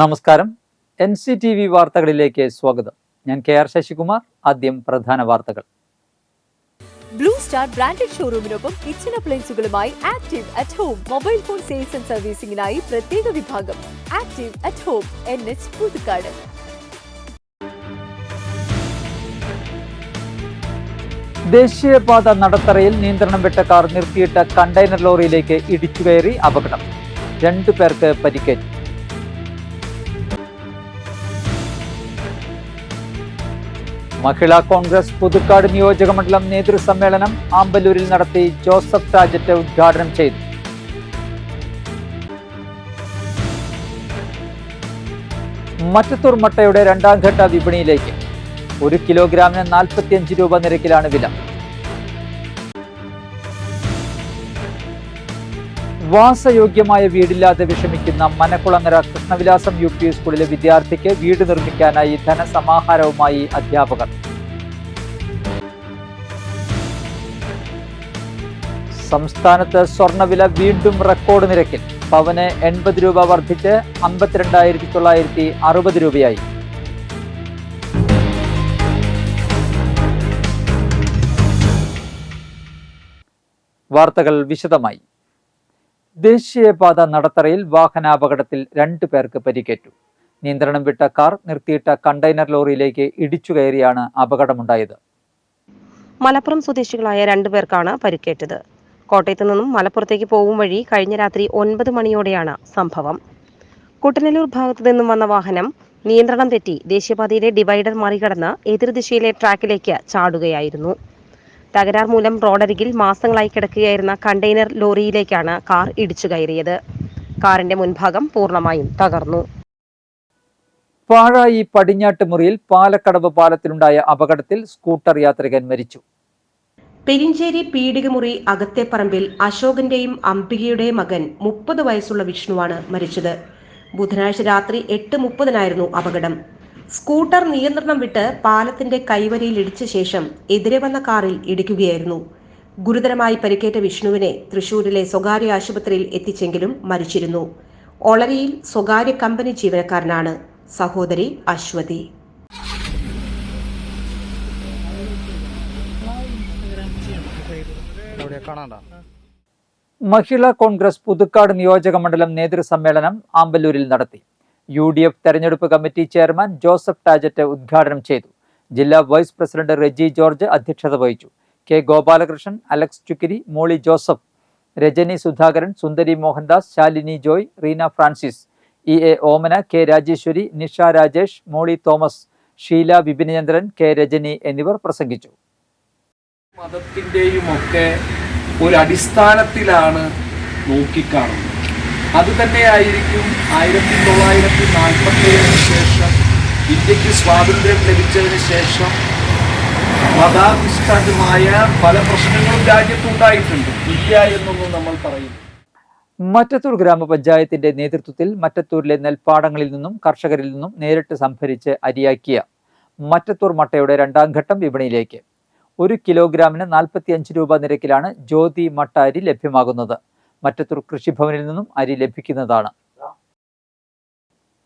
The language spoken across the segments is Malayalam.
നമസ്കാരം. NCTV വാർത്തകളിലേക്ക് സ്വാഗതം. ഞാൻ KR ശശികുമാർ. ആദ്യം പ്രധാന വാർത്തകൾ. ബ്ലൂ സ്റ്റാർ ബ്രാൻഡഡ് ഷോറൂമിനൊപ്പം കിച്ചൺ അപ്ലയൻസുകളുമായി Active at Home mobile phone sales and സർവീസിംഗിനായി പ്രത്യേക വിഭാഗം Active at Home NH Puthukkad. ദേശീയപാത നടത്തറയിൽ നിയന്ത്രണം വിട്ട കാർ നിർത്തിയിട്ട കണ്ടെയ്നർ ലോറിയിലേക്ക് ഇടിച്ചുകയറി അപകടം. 2 പേർക്ക് പരിക്കേറ്റു. മഹിളാ കോൺഗ്രസ് പുതുക്കാട് നിയോജക മണ്ഡലം നേതൃസമ്മേളനം ആമ്പല്ലൂരിൽ നടത്തി. ജോസഫ് ടാജറ്റ് ഉദ്ഘാടനം ചെയ്തു. മറ്റത്തൂർ മട്ടയുടെ 2ാം ഘട്ട വിപണിയിലേക്ക് 1 കിലോഗ്രാമിന് 45 രൂപ നിരക്കിലാണ് വില. വാസയോഗ്യമായ വീടില്ലാതെ വിഷമിക്കുന്ന മനക്കുളങ്ങര കൃഷ്ണവിലാസം UP സ്കൂളിലെ വിദ്യാർത്ഥിക്ക് വീട് നിർമ്മിക്കാനായി ധനസമാഹരണവുമായി അധ്യാപകർ. സംസ്ഥാനത്ത് സ്വർണ്ണവില വീണ്ടും റെക്കോർഡ് നിരക്കിൽ. പവന് 80 രൂപ വർദ്ധിച്ച് 52,960 രൂപയായി. വാർത്തകൾ വിശദമായി. ദേശീയപാത നടത്തറയിൽ വാഹനാപകടത്തിൽ 2 പേർക്ക് പരിക്കേറ്റു. നിയന്ത്രണം വിട്ട കാർ നിർത്തിയിട്ട കണ്ടെയ്നർ ലോറിയിലേക്ക് ഇടിച്ചു കയറിയാണ് അപകടമുണ്ടായത്. മലപ്പുറം സ്വദേശികളായ 2 പേർക്കാണ് പരിക്കേറ്റത്. കോട്ടയത്ത് നിന്നും മലപ്പുറത്തേക്ക് പോകും വഴി കഴിഞ്ഞ രാത്രി 9 മണിയോടെയാണ് സംഭവം. കുട്ടനല്ലൂർ ഭാഗത്തു നിന്നും വന്ന വാഹനം നിയന്ത്രണം തെറ്റി ദേശീയപാതയിലെ ഡിവൈഡർ മറികടന്ന് എതിർദിശയിലെ ട്രാക്കിലേക്ക് ചാടുകയായിരുന്നു. തകരാർ മൂലം റോഡരികിൽ മാസങ്ങളായി കിടക്കുകയായിരുന്ന കണ്ടെയ്നർ ലോറിയിലേക്കാണ് കാർ ഇടിച്ചു കയറിയത്. കാറിന്റെ മുൻഭാഗം പൂർണ്ണമായും തകർന്നു. പാഴായി പടിഞ്ഞാട്ടുമുറിയിൽ പാലക്കടവ് പാലത്തിലുണ്ടായ അപകടത്തിൽ സ്കൂട്ടർ യാത്രികൻ മരിച്ചു. പെരിഞ്ചേരി പീടികമുറി അകത്തേപ്പറമ്പിൽ അശോകന്റെയും അംബികയുടെയും മകൻ 30 വയസ്സുള്ള വിഷ്ണുവാണ് മരിച്ചത്. ബുധനാഴ്ച രാത്രി 8:30 അപകടം. സ്കൂട്ടർ നിയന്ത്രണം വിട്ട് പാലത്തിന്റെ കൈവരിയിൽ ഇടിച്ച ശേഷം എതിരെ വന്ന കാറിൽ ഇടിക്കുകയായിരുന്നു. ഗുരുതരമായി പരിക്കേറ്റ വിഷ്ണുവിനെ തൃശൂരിലെ സ്വകാര്യ ആശുപത്രിയിൽ എത്തിച്ചെങ്കിലും മരിച്ചിരുന്നു. ഒളരിയിൽ സ്വകാര്യ കമ്പനി ജീവനക്കാരനാണ്. സഹോദരി അശ്വതി. മഹിളാ കോൺഗ്രസ് പുതുക്കാട് നിയോജക മണ്ഡലം നേതൃസമ്മേളനം ആമ്പല്ലൂരിൽ നടത്തി. UDF തെരഞ്ഞെടുപ്പ് കമ്മിറ്റി ചെയർമാൻ ജോസഫ് ടാജറ്റ് ഉദ്ഘാടനം ചെയ്തു. ജില്ലാ വൈസ് പ്രസിഡന്റ് റെജി ജോർജ് അധ്യക്ഷത വഹിച്ചു. K ഗോപാലകൃഷ്ണൻ, അലക്സ് ചുക്കിരി, മോളി ജോസഫ്, രജനി സുധാകരൻ, സുന്ദരി മോഹൻദാസ്, ശാലിനി ജോയ്, റീന ഫ്രാൻസിസ്, EA ഓമന, K Rajeshwari, Nisha Rajesh, Molly Thomas, Sheela Vipinachandran, K Rajani എന്നിവർ പ്രസംഗിച്ചു. മതത്തിൻ്റെയും ഒക്കെ ഒരു അടിസ്ഥാനത്തിലാണ് നോക്കിക്കാണുന്നത്. അതുതന്നെയായിരിക്കും 1947 ശേഷം ഇന്ത്യക്ക് സ്വാതന്ത്ര്യം ലഭിച്ചതിന് ശേഷം മതാധിഷ്ഠിതമായ പല പ്രശ്നങ്ങളും രാജ്യത്തുണ്ടായിട്ടുണ്ട്. ഇല്ല എന്നൊന്നും നമ്മൾ പറയും. മറ്റത്തൂർ ഗ്രാമപഞ്ചായത്തിന്റെ നേതൃത്വത്തിൽ മറ്റത്തൂരിലെ നെൽപ്പാടങ്ങളിൽ നിന്നും കർഷകരിൽ നിന്നും നേരിട്ട് സംഭരിച്ച് അരിയാക്കിയ മറ്റത്തൂർ മട്ടയുടെ 2ാം ഘട്ടം വിപണിയിലേക്ക് 1 കിലോഗ്രാമിന് 45 രൂപ നിരക്കിലാണ് ജ്യോതി മട്ട അരി ലഭ്യമാകുന്നത്. മറ്റത്തൂർ കൃഷിഭവനിൽ നിന്നും അരി ലഭിക്കുന്നതാണ്.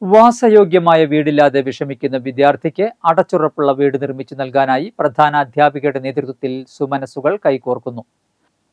വാസയോഗ്യമായ വീടില്ലാതെ വിഷമിക്കുന്ന വിദ്യാർത്ഥിക്ക് അടച്ചുറപ്പുള്ള വീട് നിർമ്മിച്ചു നൽകാനായി പ്രധാന അധ്യാപികയുടെ നേതൃത്വത്തിൽ സുമനസ്സുകൾ കൈകോർക്കുന്നു.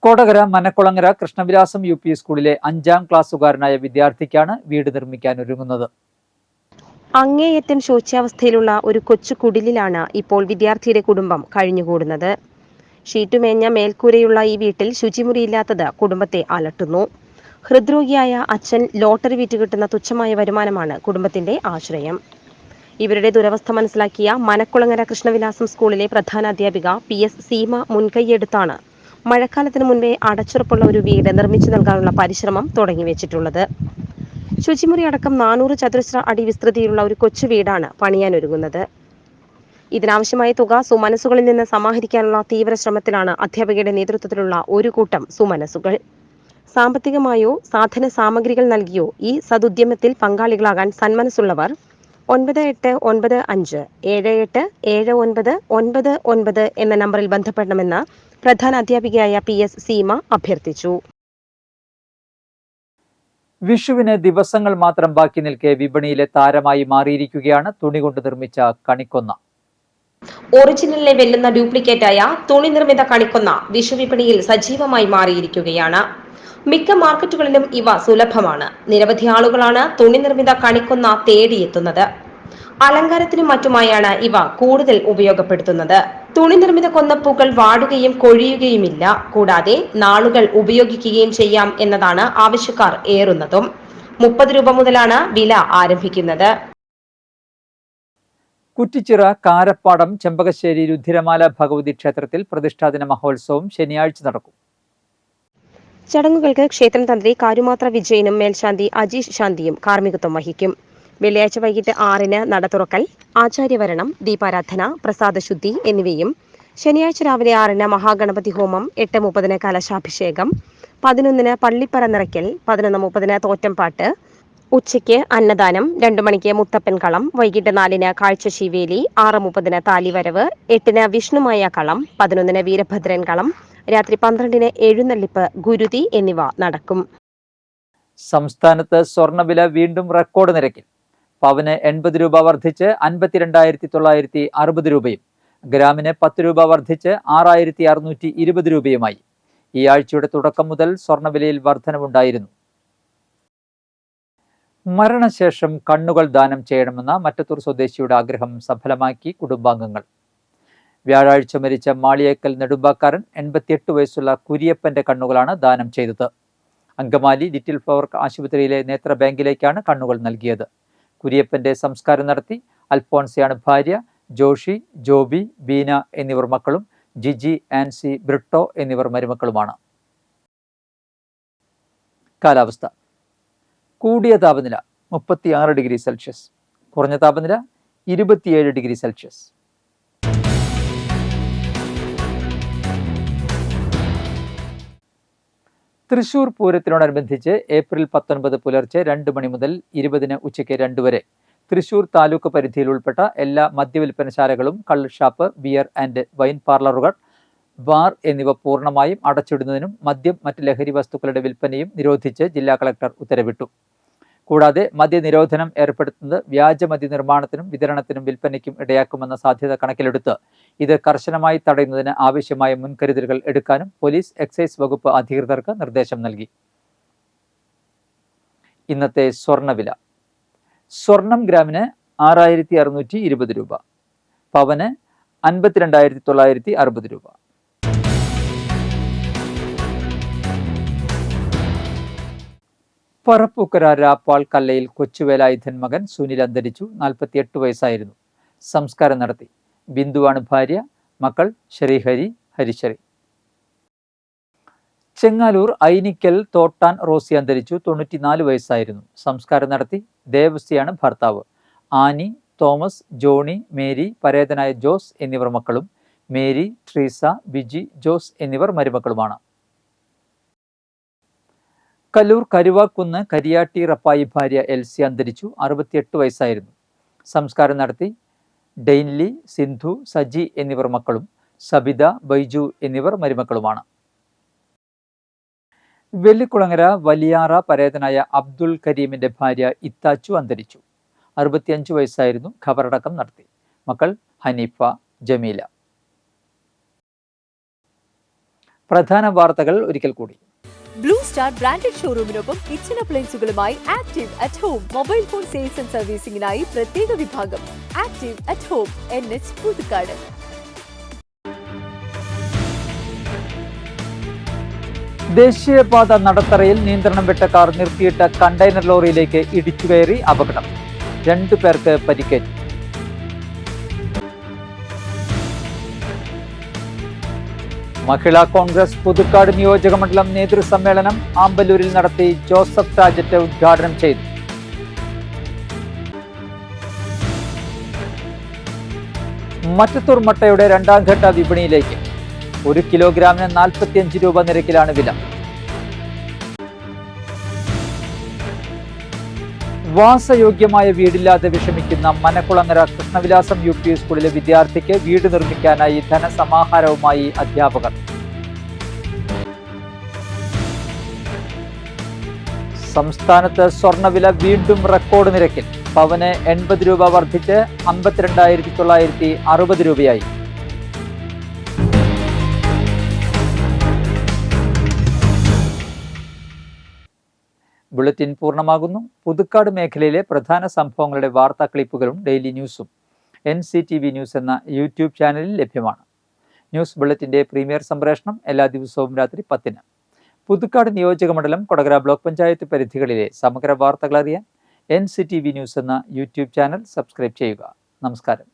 കൊടകര മനക്കുളങ്ങര കൃഷ്ണവിലാസം UP സ്കൂളിലെ 5ാം ക്ലാസ്സുകാരനായ വിദ്യാർത്ഥിക്കാണ് വീട് നിർമ്മിക്കാൻ ഒരുങ്ങുന്നത്. അങ്ങേയറ്റം ശോച്യാവസ്ഥയിലുള്ള ഒരു കൊച്ചു കുടിലിലാണ് ഇപ്പോൾ വിദ്യാർത്ഥിയുടെ കുടുംബം കഴിഞ്ഞുകൂടുന്നത്. ഷീറ്റുമേഞ്ഞ മേൽക്കൂരയുള്ള ഈ വീട്ടിൽ ശുചിമുറിയില്ലാത്തത് കുടുംബത്തെ അലട്ടുന്നു. ഹൃദ്രോഗിയായ അച്ഛൻ ലോട്ടറി വിറ്റ് കിട്ടുന്ന തുച്ഛമായ വരുമാനമാണ് കുടുംബത്തിന്റെ ആശ്രയം. ഇവരുടെ ദുരവസ്ഥ മനസ്സിലാക്കിയ മനക്കുളങ്ങര കൃഷ്ണവിലാസം സ്കൂളിലെ പ്രധാന അധ്യാപിക PS സീമ മുൻകൈയെടുത്താണ് മഴക്കാലത്തിന് മുൻപേ അടച്ചുറപ്പുള്ള ഒരു വീട് നിർമ്മിച്ചു നൽകാനുള്ള പരിശ്രമം തുടങ്ങിവെച്ചിട്ടുള്ളത്. ശുചിമുറി അടക്കം 400 ചതുരശ്ര അടി വിസ്തൃതിയിലുള്ള ഒരു കൊച്ചു വീടാണ് പണിയാനൊരുങ്ങുന്നത്. ഇതിനാവശ്യമായ തുക സുമനസ്സുകളിൽ നിന്ന് സമാഹരിക്കാനുള്ള തീവ്ര ശ്രമത്തിലാണ് അധ്യാപകരുടെ നേതൃത്വത്തിലുള്ള ഒരു കൂട്ടം സുമനസ്സുകൾ. സാമ്പത്തികമായോ സാധന സാമഗ്രികൾ നൽകിയോ ഈ സദുദ്യമത്തിൽ പങ്കാളികളാകാൻ സന്മനസ്സുള്ളവർ 9895787999 എന്ന നമ്പറിൽ ബന്ധപ്പെടണമെന്ന് പ്രധാന അധ്യാപികയായ PS സീമ അഭ്യർത്ഥിച്ചു. വിഷുവിന് ദിവസങ്ങൾ മാത്രം ബാക്കി നിൽക്കെ വിപണിയിലെ താരമായി മാറിയിരിക്കുകയാണ് തുണി കൊണ്ട് നിർമ്മിച്ച കണിക്കൊന്ന. ഒറിജിനലിനെ വെല്ലുന്ന ഡ്യൂപ്ലിക്കേറ്റായ തുണി നിർമ്മിത കണിക്കൊന്ന വിഷു വിപണിയിൽ സജീവമായി മാറിയിരിക്കുകയാണ്. മിക്ക മാർക്കറ്റുകളിലും ഇവ സുലഭമാണ്. നിരവധി ആളുകളാണ് തുണി നിർമ്മിത കണിക്കൊന്ന തേടിയെത്തുന്നത്. അലങ്കാരത്തിനും മറ്റുമായാണ് ഇവ കൂടുതൽ ഉപയോഗപ്പെടുത്തുന്നത്. തുണി നിർമ്മിത കൊന്നപ്പൂക്കൾ വാടുകയും കൊഴിയുകയുമില്ല. കൂടാതെ നാളുകൾ ഉപയോഗിക്കുകയും ചെയ്യാം എന്നതാണ് ആവശ്യക്കാർ ഏറുന്നതും. 30 രൂപ മുതലാണ് വില ആരംഭിക്കുന്നത്. കുറ്റിച്ചിറ കാരപ്പാടം ചെമ്പകശ്ശേരി രുദ്ധിരമാല ഭഗവതി ക്ഷേത്രത്തിൽ പ്രതിഷ്ഠാദിന മഹോത്സവം ശനിയാഴ്ച നടക്കും. ചടങ്ങുകൾക്ക് ക്ഷേത്രം തന്ത്രി കാരുമാത്ര വിജയനും മേൽശാന്തി അജീഷ് ശാന്തിയും കാർമ്മികത്വം വഹിക്കും. വെള്ളിയാഴ്ച വൈകിട്ട് 6-ന് നട തുറക്കൽ, ആചാര്യവരണം, ദീപാരാധന, പ്രസാദശുദ്ധി എന്നിവയും ശനിയാഴ്ച രാവിലെ 6-ന് മഹാഗണപതി ഹോമം, 8:30-ന് കലശാഭിഷേകം, 11-ന് പള്ളിപ്പറ നിറയ്ക്കൽ, 11:30-ന് തോറ്റംപാട്ട്, ഉച്ചയ്ക്ക് അന്നദാനം, 2 മണിക്ക് മുത്തപ്പൻ കളം, വൈകിട്ട് 4-ന് കാഴ്ചശീവേലി, 6:30-ന് താലിവരവ്, 8-ന് വിഷ്ണുമായ കളം, 11-ന് വീരഭദ്രൻ കളം, രാത്രി 12-ന് എഴുന്നള്ളിപ്പ്, ഗുരുതി എന്നിവ നടക്കും. സംസ്ഥാനത്ത് സ്വർണ്ണവില വീണ്ടും റെക്കോർഡ് നിരക്കിൽ. പവന് 80 രൂപ വർദ്ധിച്ച് 52,960 രൂപയും ഗ്രാമിന് 10 രൂപ വർദ്ധിച്ച് 6,620 രൂപയുമായി. ഈ ആഴ്ചയുടെ തുടക്കം മുതൽ സ്വർണ്ണവിലയിൽ വർധനവുണ്ടായിരുന്നു. മരണശേഷം കണ്ണുകൾ ദാനം ചെയ്യണമെന്ന മറ്റത്തൂർ സ്വദേശിയുടെ ആഗ്രഹം സഫലമാക്കി കുടുംബാംഗങ്ങൾ. വ്യാഴാഴ്ച മരിച്ച മാളിയേക്കൽ നെടുമ്പാക്കാരൻ 88 വയസ്സുള്ള കുര്യപ്പന്റെ കണ്ണുകളാണ് ദാനം ചെയ്തത്. അങ്കമാലി ലിറ്റിൽ ഫ്ലവർ ആശുപത്രിയിലെ നേത്ര ബാങ്കിലേക്കാണ് കണ്ണുകൾ നൽകിയത്. കുര്യപ്പന്റെ സംസ്കാരം നടത്തി. അൽഫോൺസയാണ് ഭാര്യ. ജോഷി, ജോബി, ബീന എന്നിവർ മക്കളും, ജിജി, ആൻസി, ബ്രിട്ടോ എന്നിവർ മരുമക്കളുമാണ്. കാലാവസ്ഥ. കൂടിയ താപനില 36 ഡിഗ്രി സെൽഷ്യസ്, കുറഞ്ഞ താപനില 27 ഡിഗ്രി സെൽഷ്യസ്. തൃശൂർ പൂരത്തിനോടനുബന്ധിച്ച് ഏപ്രിൽ 19 പുലർച്ചെ 2 മണി മുതൽ 20-ന് ഉച്ചയ്ക്ക് 2 വരെ തൃശൂർ താലൂക്ക് പരിധിയിൽ ഉൾപ്പെട്ട എല്ലാ മദ്യവിൽപ്പനശാലകളും, കള്ള് ഷാപ്പ്, ബിയർ ആൻഡ് വൈൻ പാർലറുകൾ, ബാർ എന്നിവ പൂർണ്ണമായും അടച്ചിടുന്നതിനും മദ്യം, മറ്റ് ലഹരി വസ്തുക്കളുടെ വിൽപ്പനയും നിരോധിച്ച് ജില്ലാ കളക്ടർ ഉത്തരവിട്ടു. കൂടാതെ മദ്യനിരോധനം ഏർപ്പെടുത്തുന്നത് വ്യാജ മദ്യ നിർമ്മാണത്തിനും വിതരണത്തിനും വിൽപ്പനയ്ക്കും ഇടയാക്കുമെന്ന സാധ്യത കണക്കിലെടുത്ത് ഇത് കർശനമായി തടയുന്നതിന് ആവശ്യമായ മുൻകരുതലുകൾ എടുക്കാനും പോലീസ്, എക്സൈസ് വകുപ്പ് അധികൃതർക്ക് നിർദ്ദേശം നൽകി. ഇന്നത്തെ സ്വർണ്ണവില. സ്വർണം ഗ്രാമിന് 6,620 രൂപ, പവന് 52,960 രൂപ. പറപ്പൂക്കര രാപ്പാൾ കല്ലയിൽ കൊച്ചുവേലായുധൻ മകൻ സുനിൽ അന്തരിച്ചു. 48 വയസ്സായിരുന്നു. സംസ്കാരം നടത്തി. ബിന്ദുവാണ് ഭാര്യ. മക്കൾ ശ്രീഹരി, ഹരിശ്രീ. ചെങ്ങാലൂർ ഐനിക്കൽ തോട്ടാൻ റോസി അന്തരിച്ചു. 94 വയസ്സായിരുന്നു. സംസ്കാരം നടത്തി. ദേവസിയാണ് ഭർത്താവ്. ആനി, തോമസ്, ജോണി, മേരി, പരേതനായ ജോസ് എന്നിവർ മക്കളും, മേരി, ട്രീസ, ബിജി, ജോസ് എന്നിവർ മരുമക്കളുമാണ്. കല്ലൂർ കരുവാക്കുന്ന് കരിയാട്ടി റപ്പായി ഭാര്യ എൽസി അന്തരിച്ചു. 68 വയസ്സായിരുന്നു. സംസ്കാരം നടത്തി. ഡെയിൻലി, സിന്ധു, സജി എന്നിവർ മക്കളും, സബിത, ബൈജു എന്നിവർ മരുമക്കളുമാണ്. വെള്ളിക്കുളങ്ങര വലിയാറ പരേതനായ അബ്ദുൽ കരീമിന്റെ ഭാര്യ ഇത്താച്ചു അന്തരിച്ചു. 65 വയസ്സായിരുന്നു. ഖബറടക്കം നടത്തി. മക്കൾ ഹനീഫ, ജമീല. പ്രധാന വാർത്തകൾ ഒരിക്കൽ കൂടി. ബ്ലൂ സ്റ്റാർ ബ്രാൻഡഡ് ഷോറൂമിനൊപ്പം കിച്ചൺ അപ്ലയൻസുകളുമായി Active at Home mobile phone sales and സർവീസിംഗിനായി പ്രത്യേക വിഭാഗം. Active at Home, NH Puthukkad. ദേശീയപാത നടത്തറയിൽ നിയന്ത്രണം വിട്ട കാർ നിർത്തിയിട്ട കണ്ടെയ്നർ ലോറിയിലേക്ക് ഇടിച്ചുകയറി അപകടം. 2 പേർക്ക് പരിക്കേറ്റു. മഹിളാ കോൺഗ്രസ് പുതുക്കാട് നിയോജക മണ്ഡലം നേതൃസമ്മേളനം ആമ്പല്ലൂരിൽ നടത്തി. ജോസഫ് ടാജറ്റ് ഉദ്ഘാടനം ചെയ്തു. മറ്റത്തൂർ മട്ടയുടെ 2ാം ഘട്ട വിപണിയിലേക്ക്. 1 കിലോഗ്രാമിന് 45 രൂപ നിരക്കിലാണ് വില. വാസയോഗ്യമായ വീടില്ലാതെ വിഷമിക്കുന്ന മനക്കുളങ്ങര കൃഷ്ണവിലാസം UP സ്കൂളിലെ വിദ്യാർത്ഥിക്ക് വീട് നിർമ്മിക്കാനായി ധനസമാഹാരവുമായി അധ്യാപകർ. സംസ്ഥാനത്ത് സ്വർണ്ണവില വീണ്ടും റെക്കോർഡ് നിരക്കിൽ. പവന് 80 രൂപ വർദ്ധിച്ച് 52,960 രൂപയായി. ബുള്ളറ്റിൻ പൂർണ്ണമാകുന്നു. പുതുക്കാട് മേഖലയിലെ പ്രധാന സംഭവങ്ങളുടെ വാർത്താ ക്ലിപ്പുകളും ഡെയിലി ന്യൂസും NCTV ന്യൂസ് എന്ന യൂട്യൂബ് ചാനലിൽ ലഭ്യമാണ്. ന്യൂസ് ബുള്ളറ്റിന്റെ പ്രീമിയർ സംപ്രേഷണം എല്ലാ ദിവസവും രാത്രി 10-ന്. പുതുക്കാട് നിയോജകമണ്ഡലം, കൊടകര ബ്ലോക്ക് പഞ്ചായത്ത് പരിധികളിലെ സമഗ്ര വാർത്തകൾ അറിയാൻ NCTV ന്യൂസ് എന്ന യൂട്യൂബ് ചാനൽ സബ്സ്ക്രൈബ് ചെയ്യുക. നമസ്കാരം.